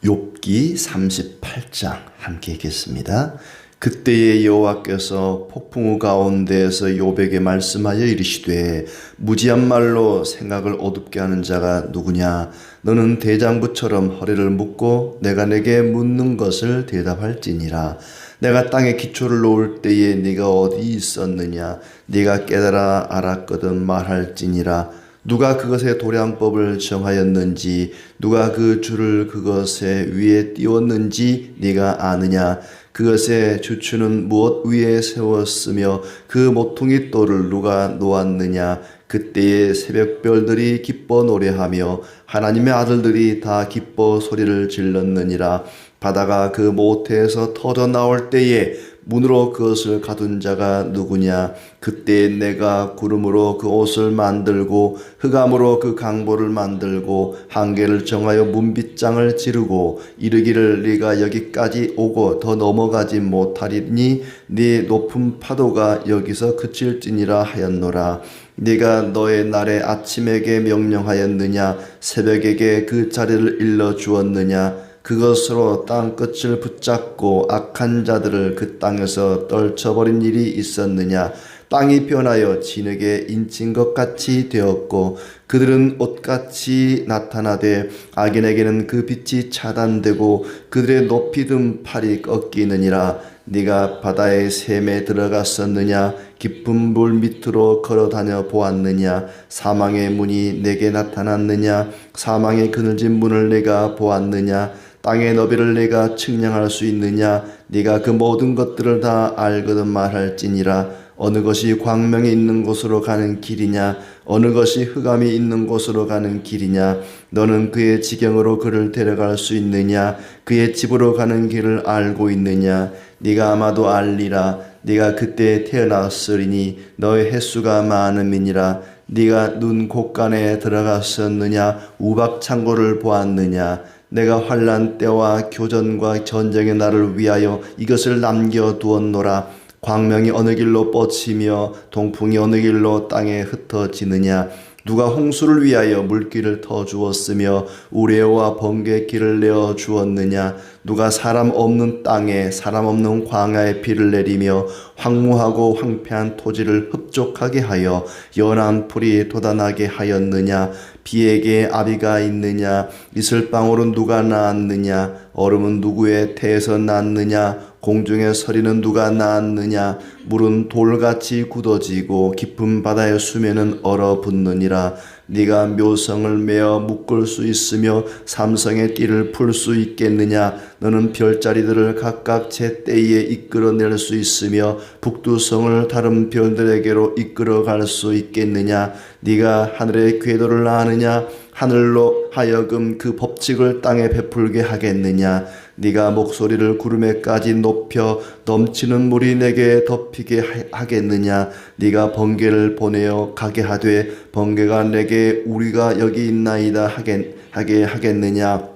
욥기 38장 함께 읽겠습니다. 그때에 여호와께서 폭풍우 가운데에서 욥에게 말씀하여 이르시되 무지한 말로 생각을 어둡게 하는 자가 누구냐? 너는 대장부처럼 허리를 묶고 내가 내게 묻는 것을 대답할지니라. 내가 땅에 기초를 놓을 때에 네가 어디 있었느냐? 네가 깨달아 알았거든 말할지니라. 누가 그것의 도량법을 정하였는지 누가 그 줄을 그것의 위에 띄웠는지 네가 아느냐? 그것의 주추는 무엇 위에 세웠으며 그 모퉁이 돌을 누가 놓았느냐? 그때의 새벽별들이 기뻐 노래하며 하나님의 아들들이 다 기뻐 소리를 질렀느니라. 바다가 그 모태에서 터져 나올 때에 문으로 그것을 가둔 자가 누구냐? 그때 내가 구름으로 그 옷을 만들고 흑암으로 그 강보를 만들고 한계를 정하여 문빗장을 지르고 이르기를 네가 여기까지 오고 더 넘어가지 못하리니 네 높은 파도가 여기서 그칠지니라 하였노라. 네가 너의 날에 아침에게 명령하였느냐? 새벽에게 그 자리를 일러 주었느냐? 그것으로 땅 끝을 붙잡고 악한 자들을 그 땅에서 떨쳐버린 일이 있었느냐? 땅이 변하여 진흙에 인친 것 같이 되었고 그들은 옷같이 나타나되 악인에게는 그 빛이 차단되고 그들의 높이 든 팔이 꺾이느니라. 네가 바다의 샘에 들어갔었느냐? 깊은 물 밑으로 걸어다녀 보았느냐? 사망의 문이 내게 나타났느냐? 사망의 그늘진 문을 내가 보았느냐? 땅의 너비를 내가 측량할 수 있느냐? 네가 그 모든 것들을 다 알거든 말할지니라. 어느 것이 광명이 있는 곳으로 가는 길이냐? 어느 것이 흑암이 있는 곳으로 가는 길이냐? 너는 그의 지경으로 그를 데려갈 수 있느냐? 그의 집으로 가는 길을 알고 있느냐? 네가 아마도 알리라. 네가 그때 태어났으리니 너의 횟수가 많음이니라. 네가 눈 곳간에 들어갔었느냐? 우박 창고를 보았느냐? 내가 환난 때와 교전과 전쟁의 날을 위하여 이것을 남겨두었노라. 광명이 어느 길로 뻗치며 동풍이 어느 길로 땅에 흩어지느냐? 누가 홍수를 위하여 물길을 터주었으며 우레와 번개의 길을 내어 주었느냐? 누가 사람 없는 땅에 사람 없는 광야에 비를 내리며 황무하고 황폐한 토지를 흡족하게 하여 연한 풀이 돋아나게 하였느냐? 비에게 아비가 있느냐? 이슬방울은 누가 낳았느냐? 얼음은 누구의 태에서 났느냐? 공중의 서리는 누가 낳았느냐? 물은 돌같이 굳어지고 깊은 바다의 수면은 얼어붙느니라. 네가 묘성을 메어 묶을 수 있으며 삼성의 띠를 풀 수 있겠느냐? 너는 별자리들을 각각 제 때에 이끌어낼 수 있으며 북두성을 다른 별들에게로 이끌어갈 수 있겠느냐? 네가 하늘의 궤도를 아느냐? 하늘로 하여금 그 법칙을 땅에 베풀게 하겠느냐? 네가 목소리를 구름에까지 높여 넘치는 물이 내게 덮이게 하겠느냐? 네가 번개를 보내어 가게 하되 번개가 내게 우리가 여기 있나이다 하게 하겠느냐?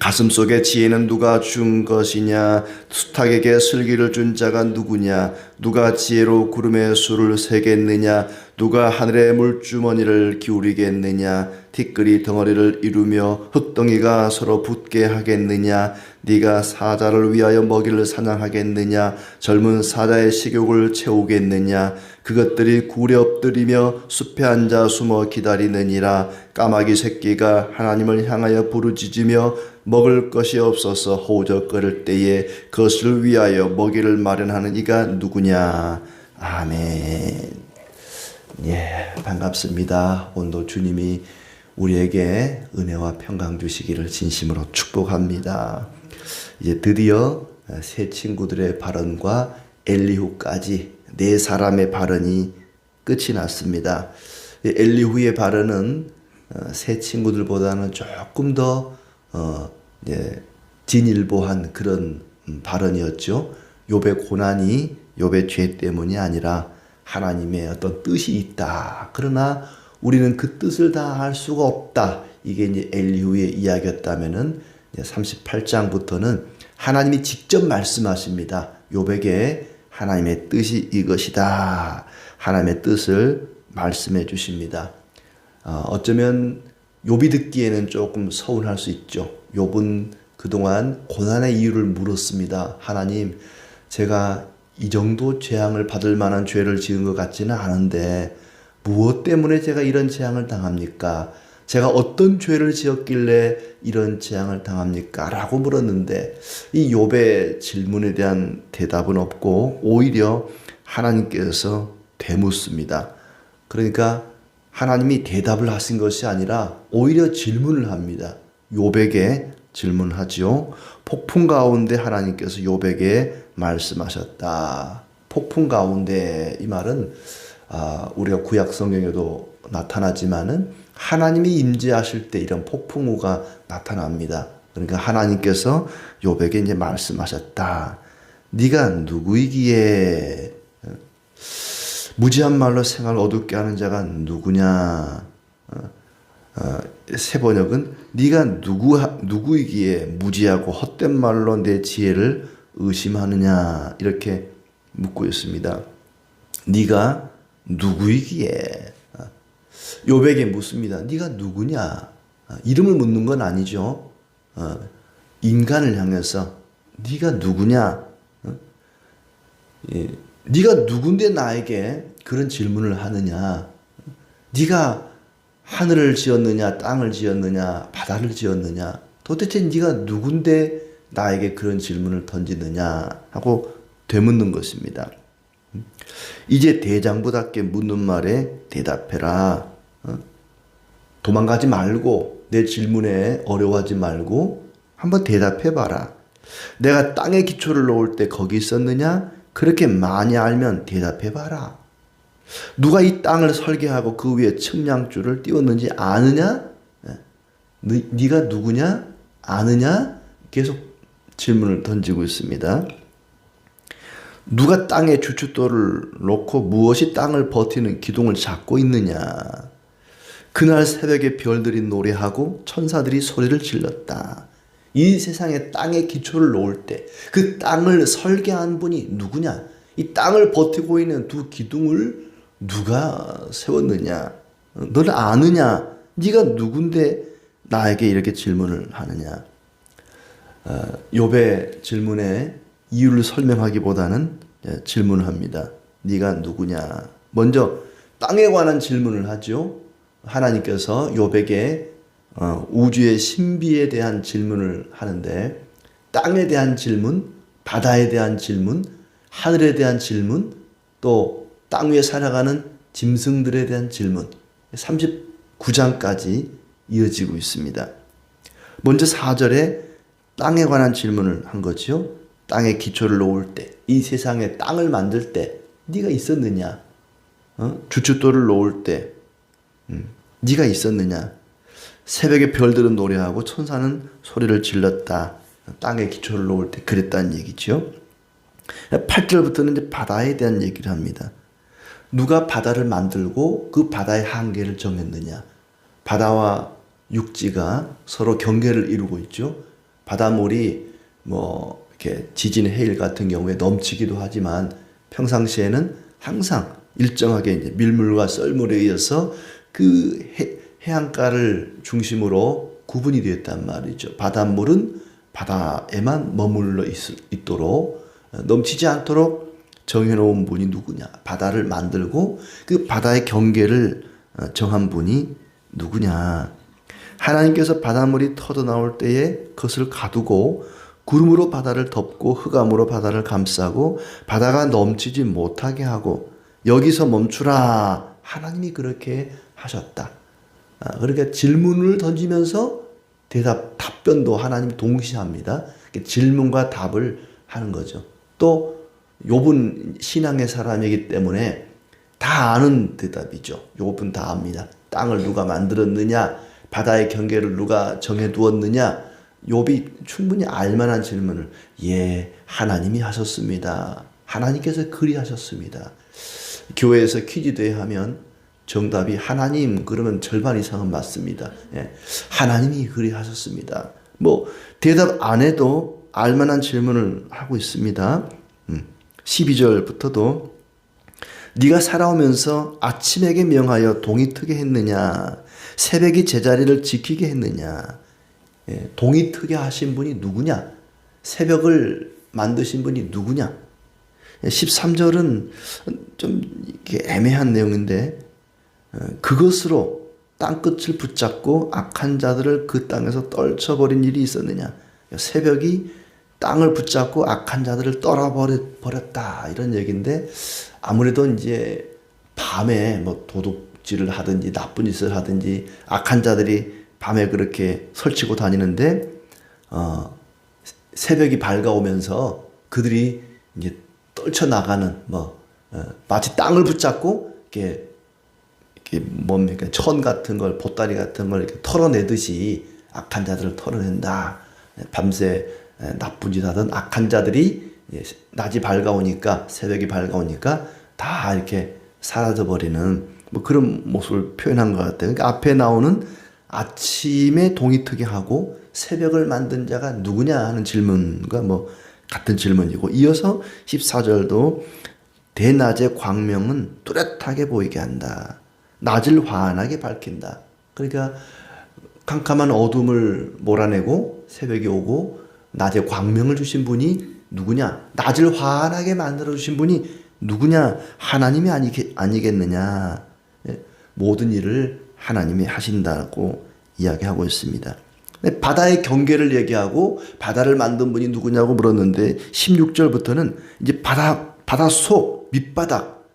가슴속에 지혜는 누가 준 것이냐? 수탉에게 슬기를 준 자가 누구냐? 누가 지혜로 구름의 수를 세겠느냐? 누가 하늘의 물주머니를 기울이겠느냐? 티끌이 덩어리를 이루며 흙덩이가 서로 붙게 하겠느냐? 네가 사자를 위하여 먹이를 사냥하겠느냐? 젊은 사자의 식욕을 채우겠느냐? 그것들이 굴에 엎드리며 숲에 앉아 숨어 기다리느니라. 까마귀 새끼가 하나님을 향하여 부르짖으며 먹을 것이 없어서 호적거릴 때에 그것을 위하여 먹이를 마련하는 이가 누구냐? 아멘. 예, 반갑습니다. 오늘도 주님이 우리에게 은혜와 평강 주시기를 진심으로 축복합니다. 이제 드디어 새 친구들의 발언과 엘리후까지 네 사람의 발언이 끝이 났습니다. 엘리후의 발언은 새 친구들보다는 조금 더 진일보한 그런 발언이었죠. 욥의 고난이 욥의 죄 때문이 아니라 하나님의 어떤 뜻이 있다. 그러나 우리는 그 뜻을 다 알 수가 없다. 이게 이제 엘리후의 이야기였다면은 38장부터는 하나님이 직접 말씀하십니다. 욥에게 하나님의 뜻이 이것이다. 하나님의 뜻을 말씀해 주십니다. 어쩌면 욥이 듣기에는 조금 서운할 수 있죠. 욥은 그동안 고난의 이유를 물었습니다. 하나님, 제가 이 정도 재앙을 받을 만한 죄를 지은 것 같지는 않은데 무엇 때문에 제가 이런 재앙을 당합니까? 제가 어떤 죄를 지었길래 이런 재앙을 당합니까? 라고 물었는데 이 욥의 질문에 대한 대답은 없고 오히려 하나님께서 되묻습니다. 그러니까 하나님이 대답을 하신 것이 아니라 오히려 질문을 합니다. 욥에게 질문하지요. 폭풍 가운데 하나님께서 욥에게 말씀하셨다. 폭풍 가운데, 이 말은 우리가 구약 성경에도 나타나지만은 하나님이 임재하실 때 이런 폭풍우가 나타납니다. 그러니까 하나님께서 욥에게 이제 말씀하셨다. 네가 누구이기에 무지한 말로 생활을 어둡게 하는 자가 누구냐? 새 번역은 네가 누구이기에 무지하고 헛된 말로 내 지혜를 의심하느냐? 이렇게 묻고 있습니다. 네가 누구이기에? 욥에게 묻습니다. 네가 누구냐? 이름을 묻는 건 아니죠. 인간을 향해서 네가 누구냐? 네가 누군데 나에게 그런 질문을 하느냐? 네가 하늘을 지었느냐, 땅을 지었느냐, 바다를 지었느냐? 도대체 네가 누군데 나에게 그런 질문을 던지느냐? 하고 되묻는 것입니다. 이제 대장부답게 묻는 말에 대답해라. 도망가지 말고 내 질문에 어려워하지 말고 한번 대답해봐라. 내가 땅에 기초를 놓을 때 거기 있었느냐? 그렇게 많이 알면 대답해봐라. 누가 이 땅을 설계하고 그 위에 측량줄을 띄웠는지 아느냐? 네가 누구냐? 아느냐? 계속 질문을 던지고 있습니다. 누가 땅에 주춧돌을 놓고 무엇이 땅을 버티는 기둥을 잡고 있느냐? 그날 새벽에 별들이 노래하고 천사들이 소리를 질렀다. 이 세상에 땅에 기초를 놓을 때 그 땅을 설계한 분이 누구냐? 이 땅을 버티고 있는 두 기둥을 누가 세웠느냐? 너는 아느냐? 네가 누군데 나에게 이렇게 질문을 하느냐? 욥의 질문에 이유를 설명하기보다는 질문을 합니다. 네가 누구냐? 먼저 땅에 관한 질문을 하죠. 하나님께서 욥에게 우주의 신비에 대한 질문을 하는데 땅에 대한 질문, 바다에 대한 질문, 하늘에 대한 질문, 또 땅 위에 살아가는 짐승들에 대한 질문 39장까지 이어지고 있습니다. 먼저 4절에 땅에 관한 질문을 한 거죠. 땅에 기초를 놓을 때, 이 세상에 땅을 만들 때 네가 있었느냐? 주춧돌을 놓을 때 네가 있었느냐? 새벽에 별들은 노래하고 천사는 소리를 질렀다. 땅에 기초를 놓을 때 그랬다는 얘기죠. 8절부터는 이제 바다에 대한 얘기를 합니다. 누가 바다를 만들고 그 바다의 한계를 정했느냐? 바다와 육지가 서로 경계를 이루고 있죠. 바닷물이 이렇게 지진, 해일 같은 경우에 넘치기도 하지만 평상시에는 항상 일정하게 이제 밀물과 썰물에 의해서 그 해안가를 중심으로 구분이 되었단 말이죠. 바닷물은 바다에만 머물러 있도록 넘치지 않도록 정해놓은 분이 누구냐? 바다를 만들고 그 바다의 경계를 정한 분이 누구냐? 하나님께서 바닷물이 터져나올 때에 그것을 가두고 구름으로 바다를 덮고 흑암으로 바다를 감싸고 바다가 넘치지 못하게 하고 여기서 멈추라. 하나님이 그렇게 하셨다. 그러니까 질문을 던지면서 답변도 하나님이 동시에 합니다. 질문과 답을 하는 거죠. 또 욥은 신앙의 사람이기 때문에 다 아는 대답이죠. 욥은 다 압니다. 땅을 누가 만들었느냐? 바다의 경계를 누가 정해두었느냐? 욥이 충분히 알만한 질문을 하나님이 하셨습니다. 하나님께서 그리하셨습니다. 교회에서 퀴즈 대회 하면 정답이 하나님 그러면 절반 이상은 맞습니다. 하나님이 그리하셨습니다. 대답 안 해도 알만한 질문을 하고 있습니다. 12절부터도 네가 살아오면서 아침에게 명하여 동이 트게 했느냐? 새벽이 제자리를 지키게 했느냐? 동이 트게 하신 분이 누구냐? 새벽을 만드신 분이 누구냐? 13절은 좀 이게 애매한 내용인데 그것으로 땅끝을 붙잡고 악한 자들을 그 땅에서 떨쳐버린 일이 있었느냐? 새벽이 땅을 붙잡고 악한 자들을 떨어버렸다 이런 얘기인데 아무래도 이제 밤에 뭐 도둑질을 하든지 나쁜 짓을 하든지 악한 자들이 밤에 그렇게 설치고 다니는데 새벽이 밝아오면서 그들이 이제 떨쳐나가는 마치 땅을 붙잡고 이렇게 뭡니까 천 같은 걸 보따리 같은 걸 이렇게 털어내듯이 악한 자들을 털어낸다. 밤새 나쁜 짓 하던 악한 자들이 낮이 밝아오니까 새벽이 밝아오니까 다 이렇게 사라져 버리는 뭐 그런 모습을 표현한 것 같아요. 그러니까 앞에 나오는 아침에 동이 트게 하고 새벽을 만든 자가 누구냐 하는 질문과 뭐 같은 질문이고 이어서 14절도 대낮의 광명은 뚜렷하게 보이게 한다. 낮을 환하게 밝힌다. 그러니까 캄캄한 어둠을 몰아내고 새벽이 오고 낮에 광명을 주신 분이 누구냐? 낮을 환하게 만들어 주신 분이 누구냐? 하나님이 아니겠느냐? 모든 일을 하나님이 하신다고 이야기하고 있습니다. 바다의 경계를 얘기하고 바다를 만든 분이 누구냐고 물었는데 16절부터는 이제 바다 속 밑바닥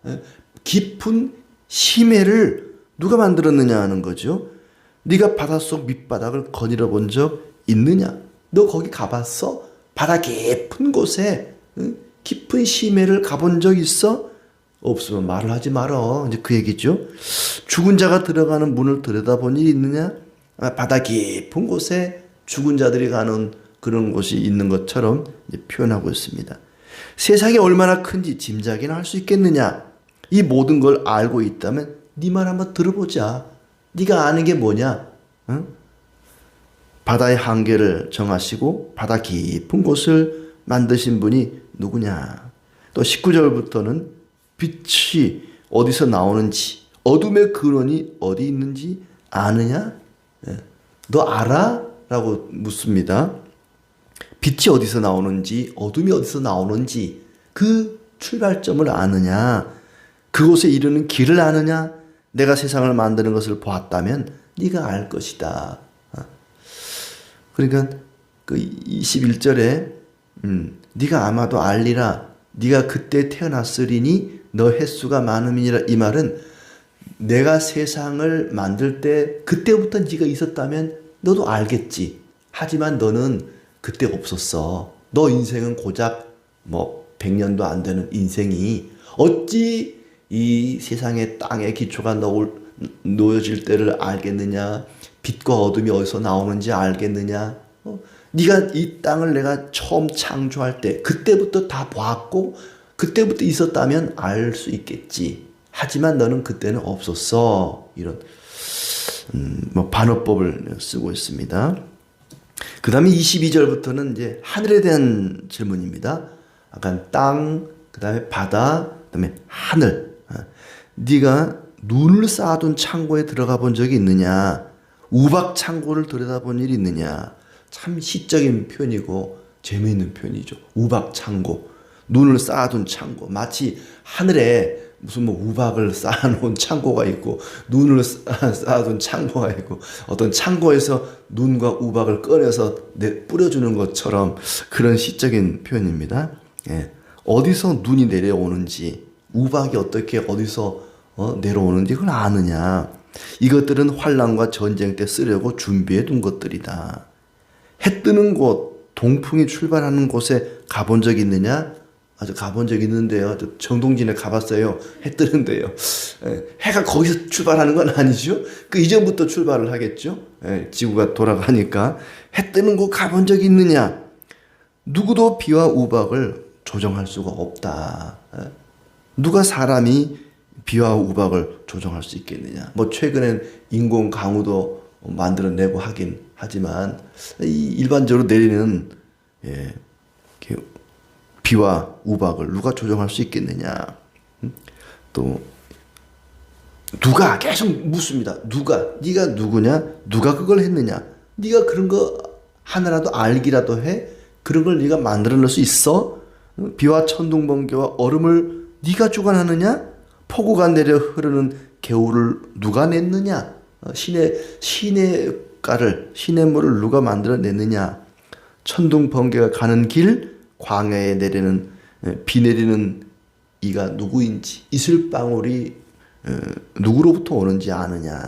깊은 심해를 누가 만들었느냐 하는 거죠. 네가 바닷속 밑바닥을 거닐어 본 적 있느냐? 너 거기 가봤어? 바다 깊은 곳에 깊은 심해를 가본 적 있어? 없으면 말을 하지 말어. 이제 그 얘기죠. 죽은 자가 들어가는 문을 들여다본 일이 있느냐? 바다 깊은 곳에 죽은 자들이 가는 그런 곳이 있는 것처럼 표현하고 있습니다. 세상이 얼마나 큰지 짐작이나 할 수 있겠느냐? 이 모든 걸 알고 있다면 네 말 한번 들어보자. 네가 아는 게 뭐냐? 응? 바다의 한계를 정하시고 바다 깊은 곳을 만드신 분이 누구냐? 또 19절부터는 빛이 어디서 나오는지 어둠의 근원이 어디 있는지 아느냐? 너 알아? 라고 묻습니다. 빛이 어디서 나오는지 어둠이 어디서 나오는지 그 출발점을 아느냐? 그곳에 이르는 길을 아느냐? 내가 세상을 만드는 것을 보았다면 네가 알 것이다. 그러니까 그 21절에 네가 아마도 알리라. 네가 그때 태어났으리니 너 횟수가 많음이니라. 이 말은 내가 세상을 만들 때 그때부터 네가 있었다면 너도 알겠지. 하지만 너는 그때 없었어. 너 인생은 고작 뭐 100년도 안 되는 인생이 어찌 이 세상의 땅의 기초가 놓여질 때를 알겠느냐? 빛과 어둠이 어디서 나오는지 알겠느냐? 네가 이 땅을 내가 처음 창조할 때 그때부터 다 봤고 그때부터 있었다면 알 수 있겠지. 하지만 너는 그때는 없었어. 이런 뭐 반어법을 쓰고 있습니다. 그 다음에 22절부터는 이제 하늘에 대한 질문입니다. 아까 땅, 그 다음에 바다, 그 다음에 하늘. 네가 눈을 쌓아둔 창고에 들어가 본 적이 있느냐? 우박 창고를 들여다본 일이 있느냐? 참 시적인 표현이고 재미있는 표현이죠. 우박 창고, 눈을 쌓아둔 창고. 마치 하늘에 무슨 뭐 우박을 쌓아놓은 창고가 있고 눈을 쌓아둔 창고가 있고 어떤 창고에서 눈과 우박을 꺼내서 뿌려주는 것처럼 그런 시적인 표현입니다. 어디서 눈이 내려오는지 우박이 어떻게 어디서 내려오는지 그걸 아느냐. 이것들은 환난과 전쟁 때 쓰려고 준비해 둔 것들이다. 해 뜨는 곳, 동풍이 출발하는 곳에 가본 적 있느냐? 아주 가본 적 있는데요. 정동진에 가봤어요. 해 뜨는데요. 해가 거기서 출발하는 건 아니죠. 그 이전부터 출발을 하겠죠. 지구가 돌아가니까. 해 뜨는 곳 가본 적 있느냐? 누구도 비와 우박을 조정할 수가 없다. 누가 사람이 비와 우박을 조정할 수 있겠느냐? 뭐 최근엔 인공 강우도 만들어내고 하긴 하지만 일반적으로 내리는 비와 우박을 누가 조정할 수 있겠느냐? 또 누가 계속 묻습니다. 누가? 네가 누구냐? 누가 그걸 했느냐? 네가 그런 거 하나라도 알기라도 해? 그런 걸 네가 만들어낼 수 있어? 비와 천둥 번개와 얼음을 네가 주관하느냐? 폭우가 내려 흐르는 개울을 누가 냈느냐? 시냇가를 물을 누가 만들어냈느냐? 천둥 번개가 가는 길, 광야에 내리는 비 내리는 이가 누구인지, 이슬방울이 누구로부터 오는지 아느냐?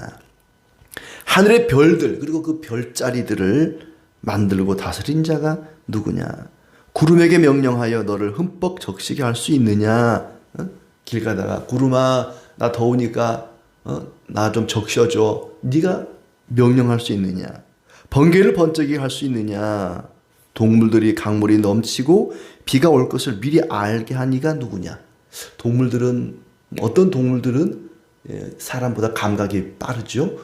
하늘의 별들, 그리고 그 별자리들을 만들고 다스린 자가 누구냐? 구름에게 명령하여 너를 흠뻑 적시게 할 수 있느냐? 길 가다가 구름아, 나 더우니까 나 좀 적셔줘. 네가 명령할 수 있느냐? 번개를 번쩍이게 할 수 있느냐? 동물들이 강물이 넘치고 비가 올 것을 미리 알게 한 이가 누구냐? 동물들은, 어떤 동물들은 사람보다 감각이 빠르죠.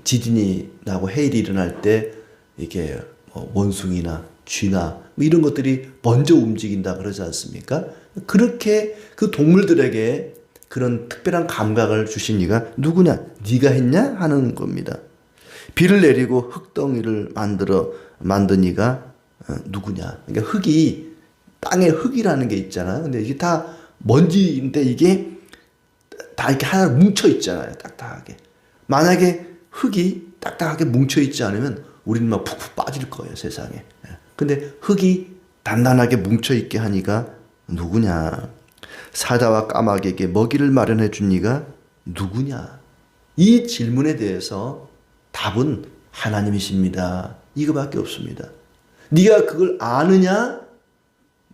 지진이 나고 해일이 일어날 때 이게 원숭이나 쥐나 이런 것들이 먼저 움직인다 그러지 않습니까? 그렇게 그 동물들에게 그런 특별한 감각을 주신 이가 누구냐? 네가 했냐? 하는 겁니다. 비를 내리고 흙덩이를 만든 이가 누구냐? 그러니까 흙이, 땅에 흙이라는 게 있잖아요. 근데 이게 다 먼지인데 이게 다 이렇게 하나 뭉쳐 있잖아요. 딱딱하게. 만약에 흙이 딱딱하게 뭉쳐 있지 않으면 우리는 막 푹푹 빠질 거예요, 세상에. 근데 흙이 단단하게 뭉쳐 있게 하니까 누구냐? 사자와 까마귀에게 먹이를 마련해 준 이가 누구냐? 이 질문에 대해서 답은 하나님이십니다. 이거밖에 없습니다. 네가 그걸 아느냐?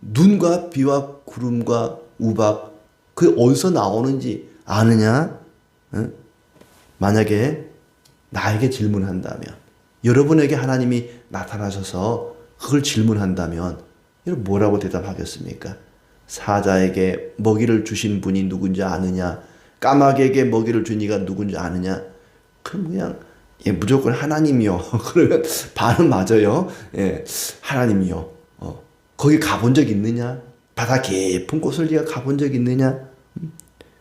눈과 비와 구름과 우박, 그게 어디서 나오는지 아느냐? 만약에 나에게 질문한다면, 여러분에게 하나님이 나타나셔서 그걸 질문한다면 여러분 뭐라고 대답하겠습니까? 사자에게 먹이를 주신 분이 누군지 아느냐? 까마귀에게 먹이를 준 이가 누군지 아느냐? 그럼 그냥 무조건 하나님이요. 그러면 반은 맞아요. 하나님이요. 거기 가본 적 있느냐? 바다 깊은 곳을 네가 가본 적 있느냐?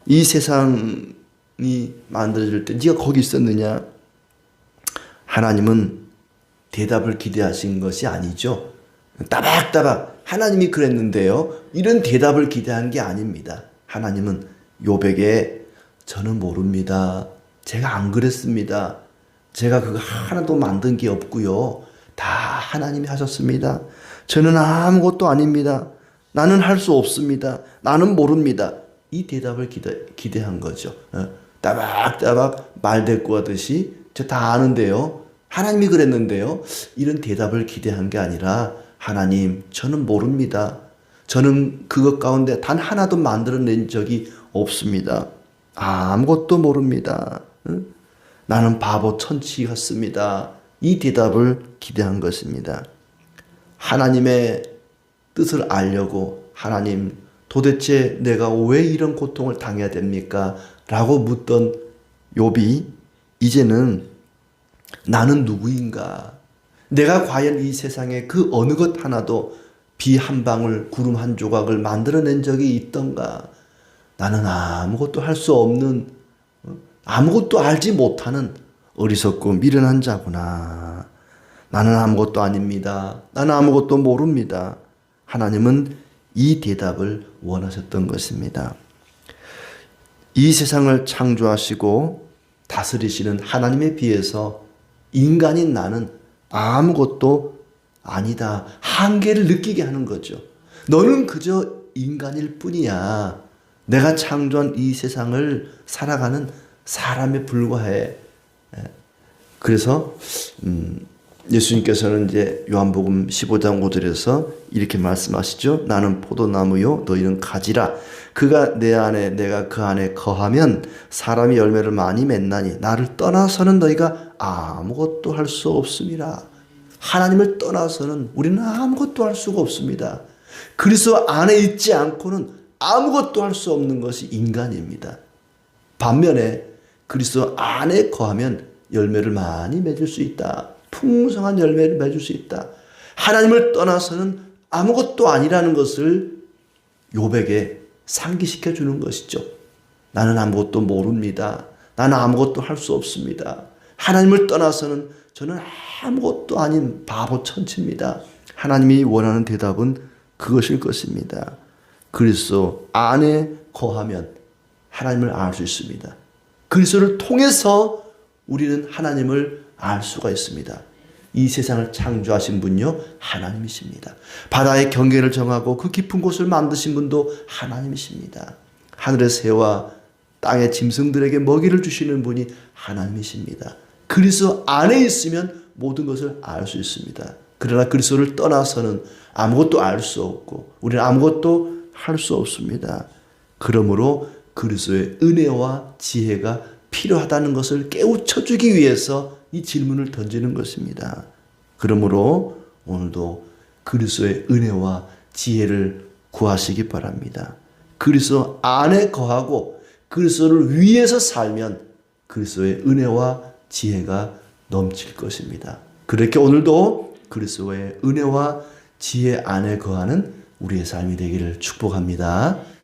이 세상이 만들어질 때 네가 거기 있었느냐? 하나님은 대답을 기대하신 것이 아니죠. 따박따박 하나님이 그랬는데요, 이런 대답을 기대한 게 아닙니다. 하나님은 욥에게 저는 모릅니다. 제가 안 그랬습니다. 제가 그거 하나도 만든 게 없고요. 다 하나님이 하셨습니다. 저는 아무것도 아닙니다. 나는 할 수 없습니다. 나는 모릅니다. 이 대답을 기대한 거죠. 따박따박 말대꾸하듯이 저 다 아는데요, 하나님이 그랬는데요, 이런 대답을 기대한 게 아니라 하나님, 저는 모릅니다. 저는 그것 가운데 단 하나도 만들어낸 적이 없습니다. 아무것도 모릅니다. 나는 바보 천치 같습니다. 이 대답을 기대한 것입니다. 하나님의 뜻을 알려고, 하나님, 도대체 내가 왜 이런 고통을 당해야 됩니까? 라고 묻던 욥이 이제는 나는 누구인가? 내가 과연 이 세상에 그 어느 것 하나도 비 한 방울, 구름 한 조각을 만들어낸 적이 있던가? 나는 아무것도 할 수 없는, 아무것도 알지 못하는 어리석고 미련한 자구나. 나는 아무것도 아닙니다. 나는 아무것도 모릅니다. 하나님은 이 대답을 원하셨던 것입니다. 이 세상을 창조하시고 다스리시는 하나님에 비해서 인간인 나는 아무것도 아니다. 한계를 느끼게 하는 거죠. 너는 그저 인간일 뿐이야. 내가 창조한 이 세상을 살아가는 사람에 불과해. 그래서 예수님께서는 이제 요한복음 15장 5절에서 이렇게 말씀하시죠. 나는 포도나무요 너희는 가지라. 그가 내 안에 내가 그 안에 거하면 사람이 열매를 많이 맺나니 나를 떠나서는 너희가 아무것도 할 수 없습니다. 하나님을 떠나서는 우리는 아무것도 할 수가 없습니다. 그리스도 안에 있지 않고는 아무것도 할 수 없는 것이 인간입니다. 반면에 그리스도 안에 거하면 열매를 많이 맺을 수 있다. 풍성한 열매를 맺을 수 있다. 하나님을 떠나서는 아무것도 아니라는 것을 욥에게 상기시켜 주는 것이죠. 나는 아무것도 모릅니다. 나는 아무것도 할 수 없습니다. 하나님을 떠나서는 저는 아무것도 아닌 바보 천치입니다. 하나님이 원하는 대답은 그것일 것입니다. 그리스도 안에 거하면 하나님을 알 수 있습니다. 그리스도를 통해서 우리는 하나님을 알 수가 있습니다. 이 세상을 창조하신 분요 하나님이십니다. 바다의 경계를 정하고 그 깊은 곳을 만드신 분도 하나님이십니다. 하늘의 새와 땅의 짐승들에게 먹이를 주시는 분이 하나님이십니다. 그리스도 안에 있으면 모든 것을 알 수 있습니다. 그러나 그리스도를 떠나서는 아무것도 알 수 없고 우리는 아무것도 할 수 없습니다. 그러므로 그리스도의 은혜와 지혜가 필요하다는 것을 깨우쳐주기 위해서 이 질문을 던지는 것입니다. 그러므로 오늘도 그리스도의 은혜와 지혜를 구하시기 바랍니다. 그리스도 안에 거하고 그리스도를 위해서 살면 그리스도의 은혜와 지혜가 넘칠 것입니다. 그렇게 오늘도 그리스도의 은혜와 지혜 안에 거하는 우리의 삶이 되기를 축복합니다.